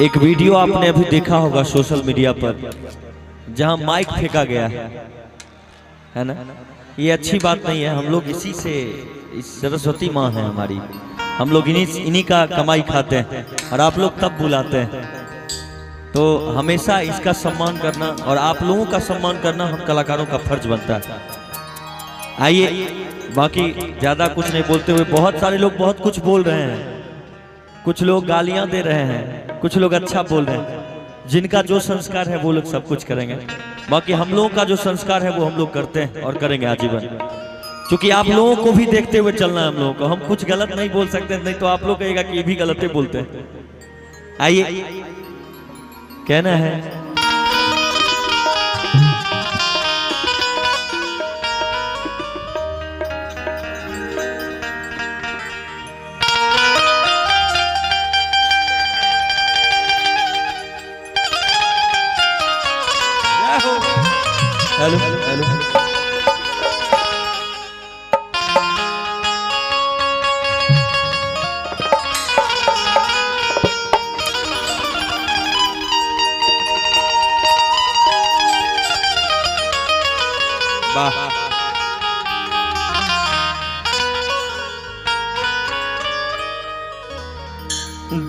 एक वीडियो आपने अभी देखा होगा सोशल मीडिया पर, जहां माइक फेंका गया है ना। ये अच्छी बात नहीं है। हम लोग इसी से, इस सरस्वती माँ है हमारी, हम लोग इन्हीं का कमाई खाते हैं और आप लोग तब बुलाते हैं। तो हमेशा इसका सम्मान करना और आप लोगों का सम्मान करना हम कलाकारों का फर्ज बनता है। आइए, बाकी ज्यादा कुछ नहीं बोलते हुए, बहुत सारे लोग बहुत कुछ बोल रहे हैं, कुछ लोग गालियां दे रहे हैं, कुछ लोग अच्छा बोल रहे हैं। जिनका जो संस्कार है वो लोग सब कुछ करेंगे। बाकी हम लोगों का जो संस्कार है वो हम लोग करते हैं और करेंगे आजीवन, क्योंकि आप लोगों को भी देखते हुए चलना है हम लोगों को। हम कुछ गलत नहीं बोल सकते, नहीं तो आप लोग कहेगा कि ये भी गलत ही बोलते हैं। आइए, कहना है हेलो हेलो। वाह,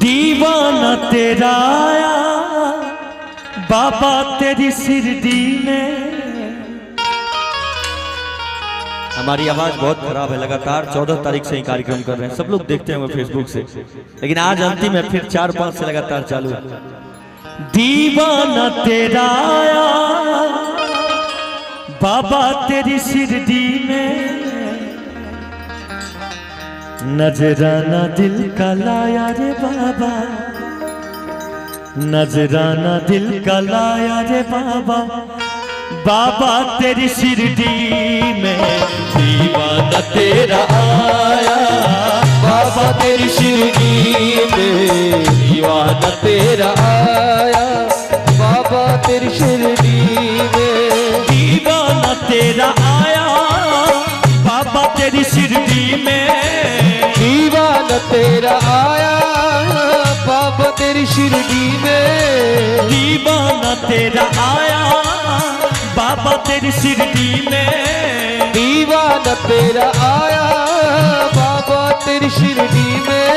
दीवाना तेरा आया बाबा तेरी शिरडी में। हमारी आवाज बहुत खराब है, लगातार 14 तारीख से ही कार्यक्रम कर रहे हैं, सब लोग देखते होंगे फेसबुक से, लेकिन आज अंतिम है, फिर 4-5 से लगातार चालू है। दीवाना तेरा आया बाबा तेरी शिरडी में, नजराना दिल का लाया रे बाबा, नजराना दिल का लाया रे बाबा, बाबा तेरी शिरडी में। दीवाना तेरा आया बाबा तेरी शिरडी में, दीवाना तेरा आया बाबा तेरी शिरडी में, दीवाना तेरा आया बाबा तेरी शिरडी में, दीवाना तेरा आया बाबा तेरी शिरडी में, दीवाना तेरा आया बाबा तेरी शिरडी में, दीवाना तेरा आया बाबा तेरी शिरडी में।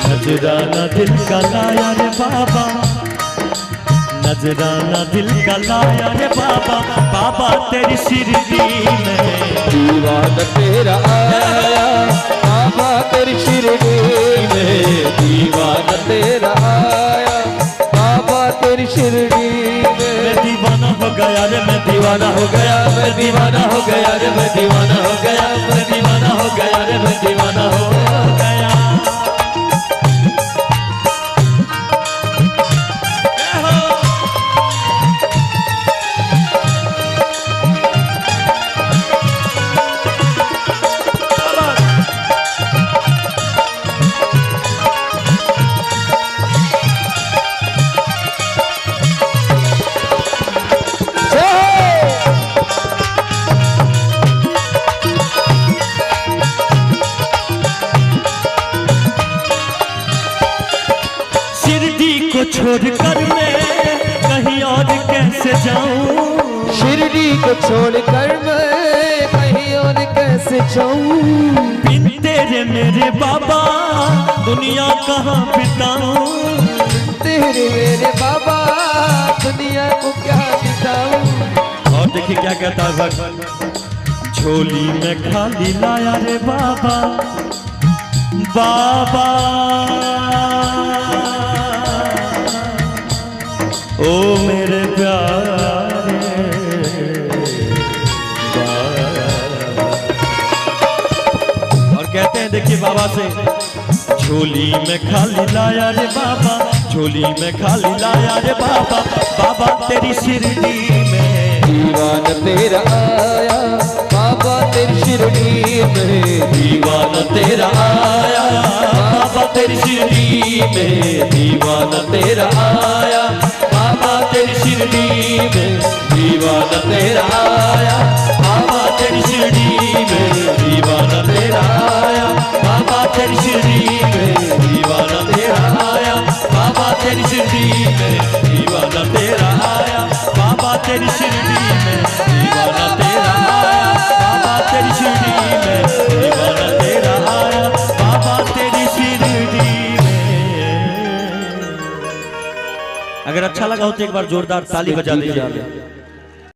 नजराना दिल का लाया रे बाबा, नजराना दिल का लाया रे बाबा, बाबा तेरी शिरडी में। दीवाना तेरा आया बाबा तेरी शिरडी में, दीवाना तेरा आया बाबा तेरी शिरडी में। मैं दीवाना हो गया रे, मैं दीवाना हो गया, मैं दीवाना हो गया रे, मैं दीवाना हो गया, मैं दीवाना हो गया रे, मैं दीवाना हो गया। छोड़कर मैं कहीं और कैसे जाऊं, शिरडी को छोड़कर मैं कहीं और कैसे जाऊं, बिन तेरे मेरे बाबा दुनिया कहाँ बिताऊं, तेरे मेरे बाबा दुनिया को क्या बिताऊं। और देखिए क्या कहता है भक्त, झोली में खाली लाया रे बाबा, बाबा ओ मेरे प्यारे और कहते हैं देखिए बाबा से, झोली में खाली लाया रे बाबा, झोली में खाली लाया रे बाबा, बाबा तेरी शिरडी में। दीवाना तेरा आया बाबा तेरी शिरडी में, दीवाना तेरा आया बाबा तेरी शिरडी में, दीवाना तेरा आया बाबा तेरी शिरडी में, दीवाना तेरा आया बाबा तेरी शिरडी में, दीवाना तेरा आया बाबा तेरी शिरडी में, दीवाना तेरा आया बाबा तेरी शिरडी अगर अच्छा लगा हो तो एक बार जोरदार ताली बजा दीजिए।